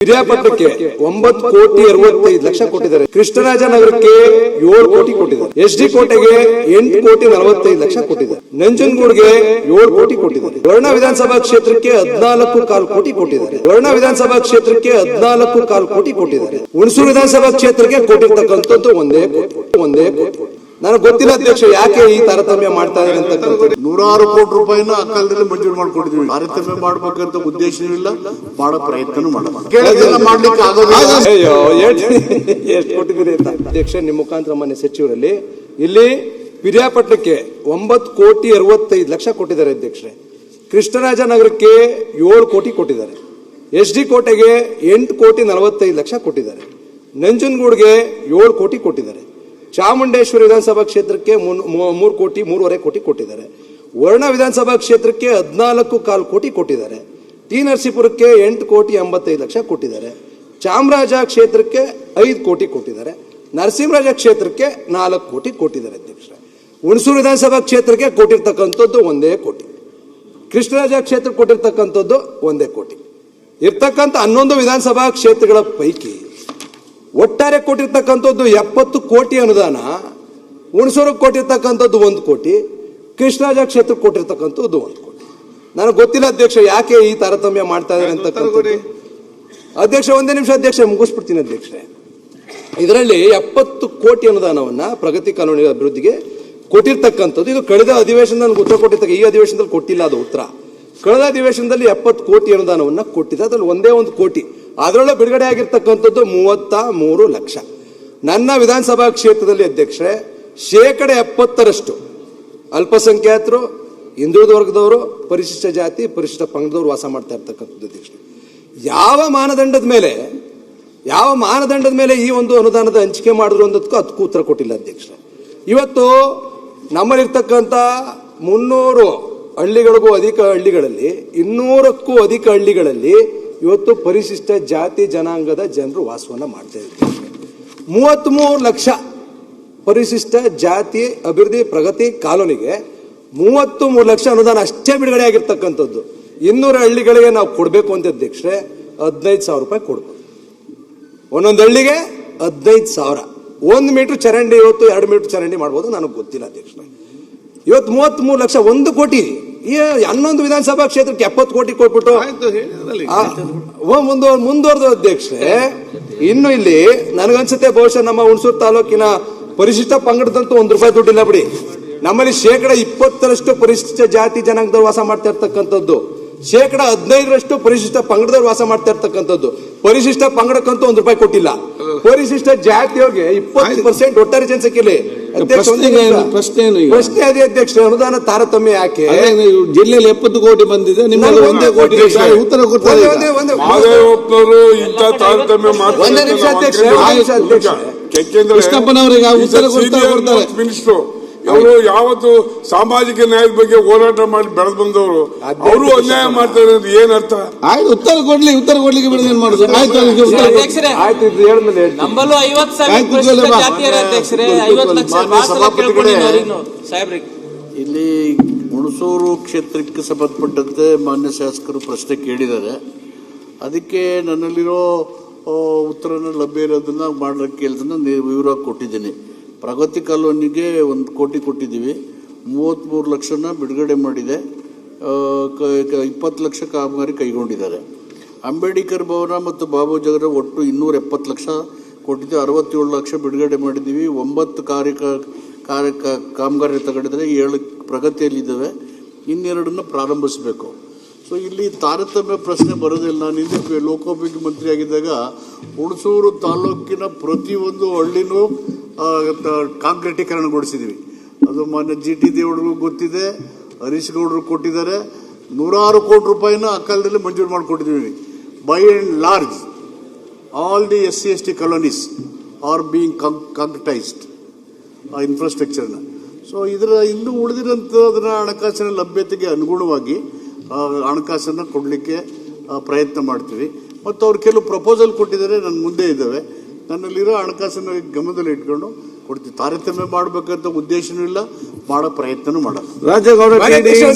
ಪಿರಿಯಾಪಟ್ಟಣಕ್ಕೆ 9,65,00,000 ಕೊಟ್ಟಿದ್ದಾರೆ. ಕೃಷ್ಣರಾಜನಗರಕ್ಕೆ 7 ಕೋಟಿ ಕೊಟ್ಟಿದ್ದಾರೆ. SD ಕೋಟೆಗೆ 8,45,00,000 ಕೊಟ್ಟಿದ್ದಾರೆ. ನಂಜನಗೂಡಿಗೆ 7 ಕೋಟಿ ಕೊಟ್ಟಿದ್ದಾರೆ. ವರ್ಣ ವಿಧಾನಸಭಾ ಕ್ಷೇತ್ರಕ್ಕೆ 14,15 ಕೋಟಿ ಕೊಟ್ಟಿದ್ದಾರೆ. ವರ್ಣ ವಿಧಾನಸಭಾ ಕ್ಷೇತ್ರಕ್ಕೆ 14,15 ಕೋಟಿ ಕೊಟ್ಟಿದ್ದಾರೆ. ಹುಣಸೂರು ವಿಧಾನಸಭಾ ಕ್ಷೇತ್ರಕ್ಕೆ ಕೊಟ್ಟಿರ್ತಕ್ಕಂಥದ್ದು ಒಂದೇ ಕೋಟಿ. ನನಗೆ ಗೊತ್ತಿಲ್ಲ ಅಧ್ಯಕ್ಷ, ಯಾಕೆ ಈ ತಾರತಮ್ಯ ಮಾಡ್ತಾ ಇದ್ದಾರೆ ಅಂತ. ನೂರಾರು ಕೋಟಿ ರೂಪಾಯಿನ ಅಕಾಲದಲ್ಲಿ ಮಂಜೂರು ಮಾಡ್ಕೊಟ್ಟಿದ್ವಿ. ತಾರತಮ್ಯ ಮಾಡ್ಬೇಕಂತ ಉದ್ದೇಶನೂ ಇಲ್ಲ, ಮಾಡೋ ಪ್ರಯತ್ನ ಮಾಡ್ಲಿಕ್ಕೆ ಆಗೋದಿಲ್ಲ. ಅಯ್ಯೋ, ಎಷ್ಟು ಕೊಟ್ಟಿದ್ದೀರಿ ಅಂತ ಅಧ್ಯಕ್ಷ. ನಿಮ್ಮ ಮುಖಾಂತರ ಮಾನ್ಯ ಸಚಿವರಲ್ಲಿ ಇಲ್ಲಿ ಪಿರಿಯಾಪಟ್ಟಣಕ್ಕೆ 9,65,00,000 ಕೊಟ್ಟಿದ್ದಾರೆ ಅಧ್ಯಕ್ಷರೇ. ಕೃಷ್ಣರಾಜನಗರಕ್ಕೆ 7 ಕೋಟಿ ಕೊಟ್ಟಿದ್ದಾರೆ. SD ಕೋಟೆಗೆ 8,45,00,000 ಕೊಟ್ಟಿದ್ದಾರೆ. ನಂಜನಗೂಡಿಗೆ 7 ಕೋಟಿ ಕೊಟ್ಟಿದ್ದಾರೆ. ಚಾಮುಂಡೇಶ್ವರಿ ವಿಧಾನಸಭಾ ಕ್ಷೇತ್ರಕ್ಕೆ 3,5 ಕೋಟಿ ಕೊಟ್ಟಿದ್ದಾರೆ. ವರ್ಣ ವಿಧಾನಸಭಾ ಕ್ಷೇತ್ರಕ್ಕೆ 14,15 ಕೋಟಿ ಕೊಟ್ಟಿದ್ದಾರೆ. ಟಿ ನರಸೀಪುರಕ್ಕೆ 8,85,00,000 ಕೊಟ್ಟಿದ್ದಾರೆ. ಚಾಮರಾಜ ಕ್ಷೇತ್ರಕ್ಕೆ 5 ಕೋಟಿ ಕೊಟ್ಟಿದ್ದಾರೆ. ನರಸಿಂಹರಾಜ ಕ್ಷೇತ್ರಕ್ಕೆ 4 ಕೋಟಿ ಕೊಟ್ಟಿದ್ದಾರೆ ಅಧ್ಯಕ್ಷರೇ. ಹುಣಸೂರು ವಿಧಾನಸಭಾ ಕ್ಷೇತ್ರಕ್ಕೆ ಕೊಟ್ಟಿರ್ತಕ್ಕಂಥದ್ದು 1 ಕೋಟಿ. ಕೃಷ್ಣರಾಜ ಕ್ಷೇತ್ರಕ್ಕೆ ಕೊಟ್ಟಿರ್ತಕ್ಕಂಥದ್ದು 1 ಕೋಟಿ. ಇರ್ತಕ್ಕಂಥ 11 ವಿಧಾನಸಭಾ ಕ್ಷೇತ್ರಗಳ ಪೈಕಿ ಒಟ್ಟಾರೆ ಕೊಟ್ಟಿರ್ತಕ್ಕಂಥದ್ದು 70 ಕೋಟಿ ಅನುದಾನ. ಹುಣಸೂರಿಗೆ ಕೊಟ್ಟಿರ್ತಕ್ಕಂಥದ್ದು 1 ಕೋಟಿ. ಕೃಷ್ಣರಾಜ ಕ್ಷೇತ್ರಕ್ಕೆ ಕೊಟ್ಟಿರ್ತಕ್ಕಂಥದ್ದು 1 ಕೋಟಿ. ನನಗೆ ಗೊತ್ತಿಲ್ಲ ಅಧ್ಯಕ್ಷ, ಯಾಕೆ ಈ ತಾರತಮ್ಯ ಮಾಡ್ತಾ ಇದ್ದಾರೆ ಅಂತ. ಅಧ್ಯಕ್ಷ, 1 ನಿಮಿಷ ಅಧ್ಯಕ್ಷ, ಮುಗಿಸ್ಬಿಡ್ತೀನಿ ಅಧ್ಯಕ್ಷ. ಇದರಲ್ಲಿ 70 ಕೋಟಿ ಅನುದಾನವನ್ನ ಪ್ರಗತಿ ಕಾಲೋನಿ ಅಭಿವೃದ್ಧಿಗೆ ಕೊಟ್ಟಿರ್ತಕ್ಕಂಥದ್ದು. ಇದು ಕಳೆದ ಅಧಿವೇಶನದಲ್ಲಿ ನನಗೆ ಉತ್ತರ ಕೊಟ್ಟಿರ್ತಕ್ಕ, ಈ ಅಧಿವೇಶನದಲ್ಲಿ ಕೊಟ್ಟಿಲ್ಲ ಅದು ಉತ್ತರ. ಕಳೆದ ಅಧಿವೇಶನದಲ್ಲಿ 70 ಕೋಟಿ ಅನುದಾನವನ್ನ ಕೊಟ್ಟಿದೆ. ಅದ್ರಲ್ಲಿ 1 ಕೋಟಿ ಅದರೊಳಗೆ ಬಿಡುಗಡೆ ಆಗಿರ್ತಕ್ಕಂಥದ್ದು 33 ಲಕ್ಷ. ನನ್ನ ವಿಧಾನಸಭಾ ಕ್ಷೇತ್ರದಲ್ಲಿ ಅಧ್ಯಕ್ಷರೇ 70% ಅಲ್ಪಸಂಖ್ಯಾತರು, ಹಿಂದುಳಿದ ವರ್ಗದವರು, ಪರಿಶಿಷ್ಟ ಜಾತಿ, ಪರಿಶಿಷ್ಟ ಪಂಗಡದವರು ವಾಸ ಮಾಡ್ತಾ ಇರ್ತಕ್ಕಂಥದ್ದು ಅಧ್ಯಕ್ಷ. ಯಾವ ಮಾನದಂಡದ ಮೇಲೆ ಈ ಒಂದು ಅನುದಾನದ ಹಂಚಿಕೆ ಮಾಡಿದ್ರು ಅನ್ನೋದಕ್ಕೂ ಅದಕ್ಕೂ ಉತ್ತರ ಕೊಟ್ಟಿಲ್ಲ ಅಧ್ಯಕ್ಷರೇ. ಇವತ್ತು ನಮ್ಮಲ್ಲಿರ್ತಕ್ಕಂಥ 300 ಹಳ್ಳಿಗಳಿಗೂ ಅಧಿಕ ಹಳ್ಳಿಗಳಲ್ಲಿ, 200ಕ್ಕೂ ಅಧಿಕ ಹಳ್ಳಿಗಳಲ್ಲಿ ಇವತ್ತು ಪರಿಶಿಷ್ಟ ಜಾತಿ ಜನಾಂಗದ ಜನರು ವಾಸವನ್ನ ಮಾಡ್ತಾ ಇದ್ದಾರೆ. 33 ಲಕ್ಷ ಪರಿಶಿಷ್ಟ ಜಾತಿ ಅಭಿವೃದ್ಧಿ ಪ್ರಗತಿ ಕಾಲೋನಿಗೆ 33 ಲಕ್ಷ ಅನುದಾನ ಅಷ್ಟೇ ಬಿಡುಗಡೆ ಆಗಿರ್ತಕ್ಕಂಥದ್ದು. 200 ಹಳ್ಳಿಗಳಿಗೆ ನಾವು ಕೊಡಬೇಕು ಅಂತ ಅಧ್ಯಕ್ಷರೇ 15,000 ರೂಪಾಯಿ ಕೊಡ್ಬೋದು. ಒಂದೊಂದು ಹಳ್ಳಿಗೆ 15,000. 1 ಮೀಟರ್ ಚರಂಡಿ ಇವತ್ತು 2 ಮೀಟರ್ ಚರಂಡಿ ಮಾಡ್ಬೋದು, ನನಗೆ ಗೊತ್ತಿಲ್ಲ ಅಧ್ಯಕ್ಷರೇ. ಇವತ್ತು 33 ಲಕ್ಷ, 1 ಕೋಟಿ. ಈ 11 ವಿಧಾನಸಭಾ ಕ್ಷೇತ್ರಕ್ಕೆ 70 ಕೋಟಿ ಕೊಟ್ಬಿಟ್ಟು ಮುಂದುವರೆದ ಅಧ್ಯಕ್ಷರೇ. ಇನ್ನು ಇಲ್ಲಿ ನನಗನ್ಸುತ್ತೆ ಬಹುಶಃ ನಮ್ಮ ಹುಣಸೂರು ತಾಲೂಕಿನ ಪರಿಶಿಷ್ಟ ಪಂಗಡದಂತೂ 1 ರೂಪಾಯಿ ದುಡ್ಡಿಲ್ಲ ಬಿಡಿ. ನಮ್ಮಲ್ಲಿ 20% ಪರಿಶಿಷ್ಟ ಜಾತಿ ಜನಾಂಗದವ್ರು ವಾಸ ಮಾಡ್ತಾ ಇರ್ತಕ್ಕಂಥದ್ದು, 15% ಪರಿಶಿಷ್ಟ ಪಂಗಡದವ್ರು ವಾಸ ಮಾಡ್ತಾ ಇರ್ತಕ್ಕಂಥದ್ದು. ಪರಿಶಿಷ್ಟ ಪಂಗಡಕ್ಕಂತೂ 1 ರೂಪಾಯಿ ಕೊಟ್ಟಿಲ್ಲ. ಪರಿಶಿಷ್ಟ ಜಾತಿಯವ್ರಿಗೆ 20% ಒಟ್ಟಾರೆ ಜನಸಂಖ್ಯೆಯಲ್ಲಿ ಪ್ರಶ್ನೆ ಅದೇ ಅಧ್ಯಕ್ಷ. ಅನುದಾನ ತಾರತಮ್ಯ ಯಾಕೆ? ಜಿಲ್ಲೆಯಲ್ಲಿ 70 ಕೋಟಿ ಬಂದಿದೆ, ನಿಮ್ಮಲ್ಲಿ 1 ಕೋಟಿ ಉತ್ತರ ಕೊಡ್ತಾರೆ. ಒಂದೇ ನಿಮಿಷ ಅಧ್ಯಕ್ಷ, ಕೃಷ್ಣಪ್ಪನವರಿಗೆ ಉತ್ತರ ಕೊಡ್ತಾರೆ. ಅವರು ಯಾವತ್ತು ಸಾಮಾಜಿಕ ನ್ಯಾಯದ ಬಗ್ಗೆ ಹೋರಾಟ ಮಾಡಿ ಬೆಳೆದು ಬಂದವರು, ಅವರು ಅನ್ಯಾಯ ಮಾಡ್ತಾರೆ ಅಂತ ಏನ್ ಅರ್ಥ? ಆಯ್ತು, ಉತ್ತರ ಕೊಡ್ಲಿಕ್ಕೆ ಬಿಡೋದು ಏನ್ ಮಾಡುದು? ಇಲ್ಲಿ ಹುಣಸೂರು ಕ್ಷೇತ್ರಕ್ಕೆ ಸಂಬಂಧಪಟ್ಟಂತೆ ಮಾನ್ಯ ಶಾಸಕರು ಪ್ರಶ್ನೆ ಕೇಳಿದ್ದಾರೆ. ಅದಕ್ಕೆ ನನ್ನಲ್ಲಿರೋ ಉತ್ತರನ ಲಭ್ಯ ಇರೋದನ್ನ ಮಾಡಲಿಕ್ಕೆ ಕೇಳಿದನ್ನ ವಿವರವಾಗಿ ಕೊಟ್ಟಿದ್ದೀನಿ. ಪ್ರಗತಿ ಕಾಲೋನಿಗೆ 1 ಕೋಟಿ ಕೊಟ್ಟಿದ್ದೀವಿ, 33 ಲಕ್ಷನ ಬಿಡುಗಡೆ ಮಾಡಿದೆ, 20 ಲಕ್ಷ ಕಾಮಗಾರಿ ಕೈಗೊಂಡಿದ್ದಾರೆ. ಅಂಬೇಡ್ಕರ್ ಭವನ ಮತ್ತು ಬಾಬು ಜಗರ ಒಟ್ಟು 270 ಲಕ್ಷ ಕೊಟ್ಟಿದ್ದೀವಿ, 67 ಲಕ್ಷ ಬಿಡುಗಡೆ ಮಾಡಿದ್ದೀವಿ. 9 ಕಾಮಗಾರಿ ತಗೊಂಡಿದ್ದಾರೆ, 7 ಪ್ರಗತಿಯಲ್ಲಿದ್ದಾವೆ, 2 ಪ್ರಾರಂಭಿಸಬೇಕು. ಸೊ ಇಲ್ಲಿ ತಾರತಮ್ಯ ಪ್ರಶ್ನೆ ಬರೋದಿಲ್ಲ. ನಾನು ಹಿಂದೆ ಲೋಕೋಪಯೋಗಿ ಮಂತ್ರಿ ಆಗಿದ್ದಾಗ ಹುಣಸೂರು ತಾಲೂಕಿನ ಪ್ರತಿಯೊಂದು ಹಳ್ಳಿನೂ ಕಾಂಕ್ರೀಟೀಕರಣಗೊಳಿಸಿದ್ವಿ. ಅದು ಮಾನ್ಯ GT ದೇವರಿಗೂ ಗೊತ್ತಿದೆ, ಹರೀಶ್ ಗೌಡರು ಕೊಟ್ಟಿದ್ದಾರೆ. ನೂರಾರು ಕೋಟಿ ರೂಪಾಯಿನ ಅಕಾಲದಲ್ಲಿ ಮಂಜೂರು ಮಾಡಿಕೊಟ್ಟಿದ್ದೀವಿ. By and large all the SC/ST colonies are being concretised ಇನ್ಫ್ರಾಸ್ಟ್ರಕ್ಚರ್ನ. ಸೊ ಇದರ ಇನ್ನೂ ಉಳಿದಿರೋಂಥದನ್ನ ಹಣಕಾಸಿನ ಲಭ್ಯತೆಗೆ ಅನುಗುಣವಾಗಿ ಹಣಕಾಸನ್ನು ಕೊಡಲಿಕ್ಕೆ ಪ್ರಯತ್ನ ಮಾಡ್ತೀವಿ. ಮತ್ತು ಅವ್ರು ಕೆಲವು ಪ್ರಪೋಸಲ್ ಕೊಟ್ಟಿದ್ದಾರೆ, ನನ್ನ ಮುಂದೆ ಇದ್ದಾವೆ. ನನ್ನಲ್ಲಿರೋ ಹಣಕಾಸನ್ನು ಗಮನದಲ್ಲಿ ಇಟ್ಕೊಂಡು ಕೊಡ್ತೀವಿ. ತಾರತಮ್ಯ ಮಾಡಬೇಕಂತ ಉದ್ದೇಶನೂ ಇಲ್ಲ, ಮಾಡೋ ಪ್ರಯತ್ನನೂ ಮಾಡಲ್ಲ. ರಾಜೇಗೌಡ,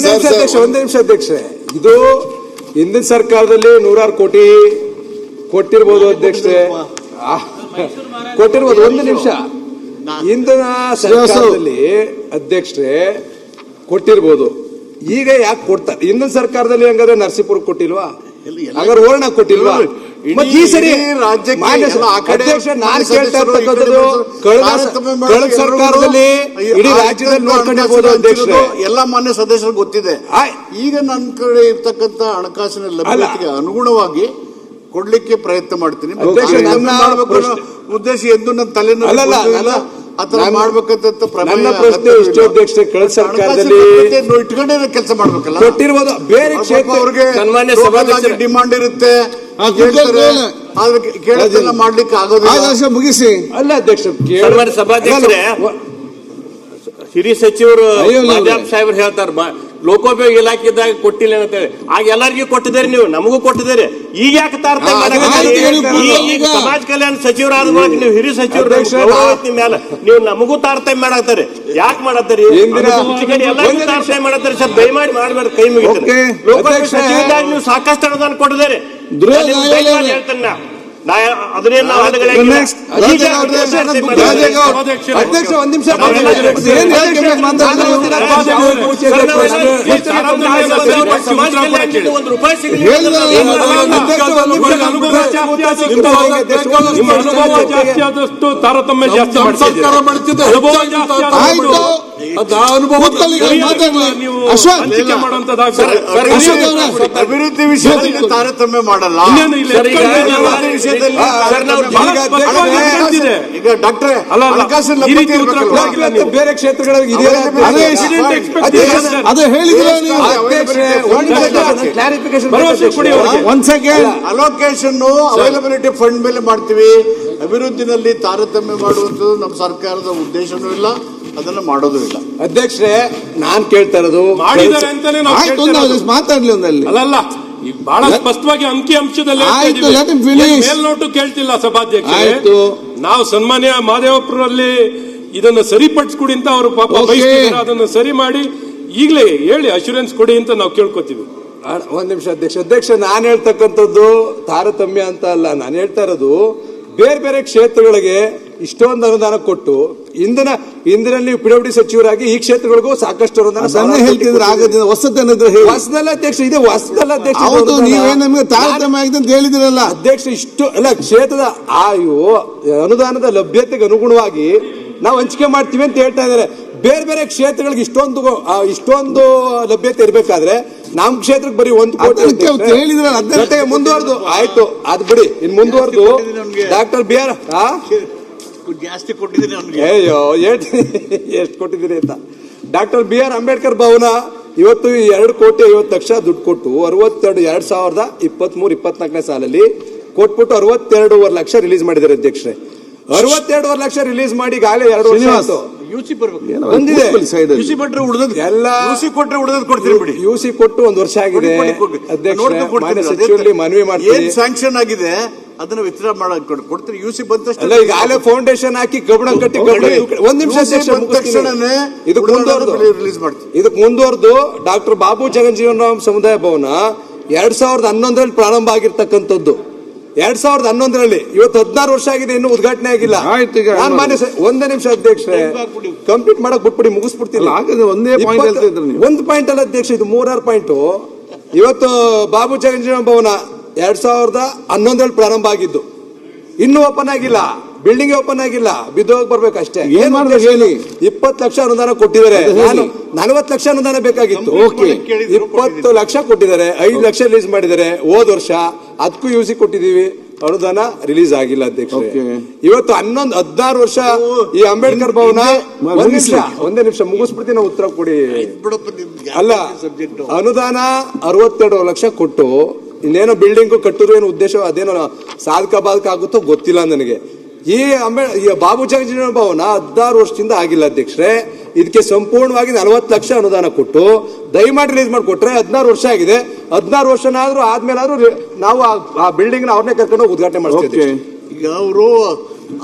1 ನಿಮಿಷ ಅಧ್ಯಕ್ಷ. ಇದು ಹಿಂದಿನ ಸರ್ಕಾರದಲ್ಲಿ 100 ಕೋಟಿ ಕೊಟ್ಟಿರ್ಬೋದು ಅಧ್ಯಕ್ಷರೇ, ಕೊಟ್ಟಿರ್ಬೋದು. ಒಂದು ನಿಮಿಷ, ಇಂದಿನ ಸರ್ಕಾರದಲ್ಲಿ ಅಧ್ಯಕ್ಷರೇ ಕೊಟ್ಟಿರ್ಬೋದು. ಈಗ ಯಾಕೆ ಕೊಡ್ತಾರೆ? ಹಿಂದಿನ ಸರ್ಕಾರದಲ್ಲಿ ಹಂಗಾದ್ರೆ ನರಸೀಪುರ ಕೊಟ್ಟಿಲ್ವಾ? ಹಾಗಾದ್ರೆ ಓರ್ಣ ಕೊಟ್ಟಿಲ್ವಾ? ಮತ್ತೆ ಈ ಸರಿ ಅಧ್ಯಕ್ಷ ನಾನು ಕೇಳ್ತಾ ಇರ್ತಕ್ಕಂಥದ್ದು ಕಳೆದ ಸರ್ಕಾರದಲ್ಲಿ ಇಡೀ ರಾಜ್ಯದಲ್ಲಿ ನೋಡ್ಕೊಂಡಿರ್ಬೋದು ಅಧ್ಯಕ್ಷರೇ. ಎಲ್ಲ ಮಾನ್ಯ ಸದಸ್ಯರು ಗೊತ್ತಿದೆ. ಈಗ ನನ್ನ ಕಡೆ ಇರ್ತಕ್ಕಂಥ ಹಣಕಾಸಿನ ಲಭ್ಯತೆಗೆ ಅನುಗುಣವಾಗಿ ಕೊಡ್ಲಿಕ್ಕೆ ಪ್ರಯತ್ನ ಮಾಡ್ತೀನಿ. ಉದ್ದೇಶ ಎಂದು ನನ್ನ ತಲೆನಲ್ಲಿ ಆತರ ಮಾಡ್ಬೇಕಂತ ನನ್ನ ಪ್ರಶ್ನೆ ಇಷ್ಟು ಅಧ್ಯಕ್ಷ, ಕಳೆದ ಸರ್ಕಾರದಲ್ಲಿ ಇಟ್ಕೊಂಡೇ ಕೆಲಸ ಮಾಡ್ಬೇಕಲ್ಲ, ಕೊಟ್ಟಿರ್ಬೋದು. ಬೇರೆ ಕ್ಷೇತ್ರ ಅವ್ರಿಗೆ ಡಿಮಾಂಡ್ ಇರುತ್ತೆ, ಕೇಳೋದೆಲ್ಲ ಮಾಡ್ಲಿಕ್ಕೆ ಆಗೋದಿಲ್ಲ. ಮುಗಿಸಿ. ಅಲ್ಲ ಅಧ್ಯಕ್ಷ, ಸಭಾಧ್ಯಕ್ಷರೇ, ಹಿರಿಯ ಸಚಿವರು ಸಾಹೇಬ್ರು ಹೇಳ್ತಾರ ಲೋಕೋಪಯೋಗಿ ಇಲಾಖೆದಾಗ ಕೊಟ್ಟಿಲ್ಲ ಅಂತೇಳಿ. ಆಗ ಎಲ್ಲರಿಗೂ ಕೊಟ್ಟಿದ್ದೀರಿ, ನೀವು ನಮಗೂ ಕೊಟ್ಟಿದ್ದೀರಿ. ಈಗ ಯಾಕೆ ತಾರತಮ್ಯ ಮಾಡಕತ್ತೀರಿ? ಸಮಾಜ ಕಲ್ಯಾಣ ಸಚಿವರಾದ ನೀವು ಹಿರಿಯ ಸಚಿವರು ಮೇಲೆ ನೀವು ನಮಗೂ ತಾರತಮ್ಯ ಮಾಡತ್ತಾರೆ. ಯಾಕೆ ಮಾಡತ್ತೀರಿ? ಎಲ್ಲರಿಗೂ ತಾರತಮ್ಯ ಮಾಡತ್ತಾರೆ ಸರ್. ದಯಮಾಡಿ ಮಾಡಬೇಡ, ಕೈ ಮುಗಿತಾರೆ. ಲೋಕೋಪಯೋಗಿ ಸಚಿವರಾಗ ನೀವು ಸಾಕಷ್ಟು ಅನುದಾನ ಕೊಟ್ಟಿದ್ದೀರಿ. ಹೇಳ್ತೇನೆ ನಾ ಅದನ್ನೇನು ನಾವು ಅಧ್ಯಕ್ಷ ಒಂದ್ ನಿಮಿಷ ಒಂದು ರೂಪಾಯಿ ಸಿಗಲಿ. ಆದಷ್ಟು ತಾರತಮ್ಯ ಜಾಸ್ತಿ ಅಭಿವೃದ್ಧಿ ವಿಷಯದಲ್ಲಿ ತಾರತಮ್ಯ ಮಾಡಲ್ಲ. ಈಗ ಡಾಕ್ಟರ್ ಹಣಕಾಸಿನ ಬೇರೆ ಕ್ಷೇತ್ರಗಳಿಗೆ ಅಲೋಕೇಶನ್ ಅವೈಲಬಿಲಿಟಿ ಫಂಡ್ ಮೇಲೆ ಮಾಡ್ತೀವಿ. ಅಭಿವೃದ್ಧಿನಲ್ಲಿ ತಾರತಮ್ಯ ಮಾಡುವುದು ನಮ್ಮ ಸರ್ಕಾರದ ಉದ್ದೇಶನೂ ಇಲ್ಲ, ಅದನ್ನ ಮಾಡೋದು ಇಲ್ಲ. ಅಧ್ಯಕ್ಷರೇ, ನಾನ್ ಕೇಳ್ತಾ ಇರೋದು ಮಾಡಿದ್ದಾರೆ ಅಂತಾನೆ ಮಾತಾಡ್ಲಿ ಒಂದಲ್ಲಿ ಅಲ್ಲ. ಈಗ ಬಹಳ ಸ್ಪಷ್ಟವಾಗಿ ಅಂಕಿ ಅಂಶದಲ್ಲಿ ಮೇಲ್ನೋಟು ಕೇಳ್ತಿಲ್ಲ ಸಭಾಧ್ಯಕ್ಷ. ನಾವು ಸನ್ಮಾನ್ಯ ಮಹದೇವಪುರಲ್ಲಿ ಇದನ್ನು ಸರಿಪಡಿಸ್ಕೊಡಿ ಅಂತ ಅವರು ಪಾಪ ಬಯಸ್ತಿದ್ದಾರೆ. ಅದನ್ನು ಸರಿ ಮಾಡಿ ಈಗಲೇ ಹೇಳಿ ಅಶ್ಯೂರೆನ್ಸ್ ಕೊಡಿ ಅಂತ ನಾವು ಕೇಳ್ಕೊತೀವಿ. ಒಂದ್ ನಿಮಿಷ ಅಧ್ಯಕ್ಷ, ನಾನು ಹೇಳ್ತಕ್ಕಂಥದ್ದು ತಾರತಮ್ಯ ಅಂತ ಅಲ್ಲ. ನಾನು ಹೇಳ್ತಾ ಇರೋದು ಬೇರೆ ಬೇರೆ ಕ್ಷೇತ್ರಗಳಿಗೆ ಇಷ್ಟೊಂದು ಅನುದಾನ ಕೊಟ್ಟು ಇಂದಿನಲ್ಲಿ ಪಿಡಬ್ಲ್ಯೂಡಿ ಸಚಿವರಾಗಿ ಈ ಕ್ಷೇತ್ರಗಳಿಗೂ ಸಾಕಷ್ಟು ಅನುದಾನ ಹೇಳ್ತಿದ್ರೆ ಆಗೋದಿಲ್ಲ. ಹೊಸದಲ್ಲ ಅಧ್ಯಕ್ಷ, ಇದೆ ಹೊಸದಲ್ಲ ಅಧ್ಯಕ್ಷ. ನಮಗೆ ತಾರತಮ್ಯ ಆಗಿದೆ ಅಂತ ಹೇಳಿದಿರಲ್ಲ ಅಧ್ಯಕ್ಷ. ಇಷ್ಟು ಅಲ್ಲ, ಕ್ಷೇತ್ರದ ಅನುದಾನದ ಲಭ್ಯತೆಗೆ ಅನುಗುಣವಾಗಿ ನಾವು ಹಂಚಿಕೆ ಮಾಡ್ತೀವಿ ಅಂತ ಹೇಳ್ತಾ ಇದ್ದಾರೆ. ಬೇರೆ ಬೇರೆ ಕ್ಷೇತ್ರಗಳಿಗೆ ಇಷ್ಟೊಂದು ಲಭ್ಯತೆ ಇರ್ಬೇಕಾದ್ರೆ ನಮ್ ಕ್ಷೇತ್ರಕ್ಕೆ ಬರೀ 1 ಕೋಟಿ ಹೇಳಿದ್ರೆ ಮುಂದುವರೆದು ಆಯ್ತು, ಅದು ಬಿಡಿ. ಇನ್ ಮುಂದುವರೆದು ಡಾಕ್ಟರ್ BR ಜಾಸ್ತಿ ಕೊಟ್ಟಿದ್ದೀನಿ. ಅಯ್ಯೋ, ಎಷ್ಟು ಕೊಟ್ಟಿದ್ದೀರಿ ಅಂತ. ಡಾಕ್ಟರ್ BR ಅಂಬೇಡ್ಕರ್ ಭವನ ಇವತ್ತು 2,50,00,000 ದುಡ್ಡು ಕೊಟ್ಟು 2023-24ನೇ ಸಾಲಲ್ಲಿ ಕೊಟ್ಬಿಟ್ಟು 62.5 ಲಕ್ಷ ರಿಲೀಸ್ ಮಾಡಿದ್ದಾರೆ ಅಧ್ಯಕ್ಷರೇ. 62.5 ಲಕ್ಷ ರಿಲೀಸ್ ಮಾಡಿ ಈಗಾಗಲೇ 2 ವರ್ಷ ಆಯ್ತು. ಯುಸಿ ಬರ್ಬೇಕು, ಬಂದಿದೆ. ಯುಸಿ ಬಿಟ್ರೆ ಉಳಿದದ್ದು ಎಲ್ಲ ಯುಸಿ ಕೊಟ್ಟರೆ ಉಳಿದದ್ದು ಕೊಡ್ತೀರಿ ಬಿಡಿ. ಯುಸಿ ಕೊಟ್ಟು 1 ವರ್ಷ ಆಗಿದೆ ಅಧ್ಯಕ್ಷ. ಮನವಿ ಮಾಡ್ತೀನಿ, ಸ್ಯಾಂಕ್ಷನ್ ಆಗಿದೆ ಅದನ್ನ ವಿತ್ಡ್ರಾ ಮಾಡಕ್ ಕೊಡ್ತೀರಿ. ಯುಸಿ ಬಂದ ತಕ್ಷಣ ಈಗಾಗಲೇ ಫೌಂಡೇಶನ್ ಹಾಕಿ ಕಬ್ಬಣ ಕಟ್ಟಿ ಒಂದ್ ನಿಮಿಷ ಇದಕ್ಕೆ ಮುಂದುವರೆದು ಡಾಕ್ಟರ್ ಬಾಬು ಜಗಜೀವನ್ ರಾಮ್ ಸಮುದಾಯ ಭವನ 2011ರಲ್ಲಿ ಪ್ರಾರಂಭ ಆಗಿರ್ತಕ್ಕಂಥದ್ದು. 2011ರಲ್ಲಿ ಇವತ್ತು 16 ವರ್ಷ ಆಗಿದೆ, ಇನ್ನೂ ಉದ್ಘಾಟನೆ ಆಗಿಲ್ಲ. ನಾನು ಮಾನ್ಯ ಒಂದೇ ನಿಮಿಷ ಅಧ್ಯಕ್ಷರೇ, ಕಂಪ್ಲೀಟ್ ಮಾಡಕ್ ಬಿಟ್ಬಿಡಿ, ಮುಗಿಸ್ಬಿಡ್ತೀನಿ. ಒಂದು ಪಾಯಿಂಟ್ ಅಲ್ಲ ಅಧ್ಯಕ್ಷ, ಇದು 3-6 ಪಾಯಿಂಟ್. ಇವತ್ತು ಬಾಬು ಜಗಜೀವನ್ ಭವನ 2011ರಲ್ಲಿ ಪ್ರಾರಂಭ ಆಗಿದ್ದು, ಇನ್ನೂ ಓಪನ್ ಆಗಿಲ್ಲ, ಬಿಲ್ಡಿಂಗ್ ಓಪನ್ ಆಗಿಲ್ಲ, ಬಿದ್ದೋಗಿ ಬರ್ಬೇಕಷ್ಟೇ. ಏನ್ ಮಾಡ್ಬೇಕು ಹೇಳಿ? 20 ಲಕ್ಷ ಅನುದಾನ ಕೊಟ್ಟಿದ್ದಾರೆ. 40 ಲಕ್ಷ ಅನುದಾನ ಬೇಕಾಗಿತ್ತು, 20 ಲಕ್ಷ ಕೊಟ್ಟಿದ್ದಾರೆ. 5 ಲಕ್ಷ ರಿಲೀಸ್ ಮಾಡಿದ್ದಾರೆ ಹೋದ ವರ್ಷ. ಅದಕ್ಕೂ ಯುಸಿ ಕೊಟ್ಟಿದೀವಿ, ಅನುದಾನ ರಿಲೀಸ್ ಆಗಿಲ್ಲ ಅಧ್ಯಕ್ಷರೇ. ಇವತ್ತು 16 ವರ್ಷ ಈ ಅಂಬೇಡ್ಕರ್ ಭವನ. ಒಂದೇ ನಿಮಿಷ ಮುಗಿಸ್ಬಿಡ್ತೀನಿ, ಉತ್ತರ ಕೊಡಿ. ಅಲ್ಲ, ಅನುದಾನ 62 ಲಕ್ಷ ಕೊಟ್ಟು ಇನ್ನೇನೋ ಬಿಲ್ಡಿಂಗ್ ಕಟ್ಟೋದು ಏನು ಉದ್ದೇಶ, ಅದೇನೋ ಸಾಧಕ ಬಾಧಕ ಆಗುತ್ತೋ ಗೊತ್ತಿಲ್ಲ ನನಗೆ. ಈ ಬಾಬು ಜಗಜೀವನ್ ಭವನ 16 ವರ್ಷದಿಂದ ಆಗಿಲ್ಲ ಅಧ್ಯಕ್ಷರೇ. ಇದಕ್ಕೆ ಸಂಪೂರ್ಣವಾಗಿ 40 ಲಕ್ಷ ಅನುದಾನ ಕೊಟ್ಟು ದಯಮಾಡಿ ರಿಲೀಸ್ ಮಾಡಿಕೊಟ್ರೆ 16 ವರ್ಷ ಆಗಿದೆ. 16 ವರ್ಷನಾದ್ರೂ ಆದ್ಮೇಲಾದ್ರೂ ನಾವು ಆ ಬಿಲ್ಡಿಂಗ್ ನ ಅವ್ರನ್ನೇ ಕರ್ಕೊಂಡು ಉದ್ಘಾಟನೆ ಮಾಡ್ತೀವಿ. ಈಗ ಅವರು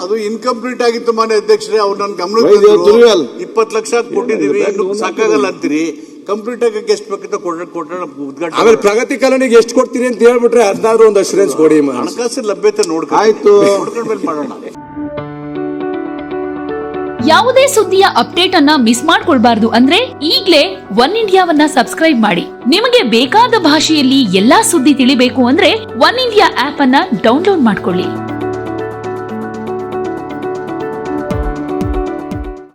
ಅದು ಇನ್ಕಂಪ್ಲೀಟ್ ಆಗಿತ್ತು ಮಾನ್ಯ ಅಧ್ಯಕ್ಷರೇ. ಅವ್ರು ನನ್ನ ಗಮನ 20 ಲಕ್ಷ ಕೊಟ್ಟಿದ್ದೀವಿ, ಸಾಕಾಗಲ್ಲ ಅಂತೀರಿ. ಕಂಪ್ಲೀಟ್ ಆಗಿ ಎಷ್ಟು ಬೇಕಂತ ಕೊಟ್ಟರೆ ಉದ್ಘಾಟನೆ ಆಮೇಲೆ ಪ್ರಗತಿ ಕಾಲೋನಿಗೆ ಎಷ್ಟು ಕೊಡ್ತೀರಿ ಅಂತ ಹೇಳ್ಬಿಟ್ರೆ ಅದಾದ್ರೂ ಒಂದು ಅಶ್ಯೂರೆನ್ಸ್ ಕೊಡಿ. ಹಣಕಾಸಿನ ಲಭ್ಯತೆ ಆಯ್ತು. ನೋಡ್ಕೊಂಡ್ಮೇಲೆ ಮಾಡೋಣ. ಯಾವುದೇ ಸುದ್ದಿಯ ಅಪ್ಡೇಟ್ ಅನ್ನ ಮಿಸ್ ಮಾಡ್ಕೊಳ್ಬಾರ್ದು ಅಂದ್ರೆ ಈಗ್ಲೇ ಒನ್ ಇಂಡಿಯಾವನ್ನ ಸಬ್ಸ್ಕ್ರೈಬ್ ಮಾಡಿ. ನಿಮಗೆ ಬೇಕಾದ ಭಾಷೆಯಲ್ಲಿ ಎಲ್ಲಾ ಸುದ್ದಿ ತಿಳಿಬೇಕು ಅಂದ್ರೆ ಒನ್ ಇಂಡಿಯಾ ಆಪ್ ಅನ್ನ ಡೌನ್ಲೋಡ್ ಮಾಡ್ಕೊಳ್ಳಿ.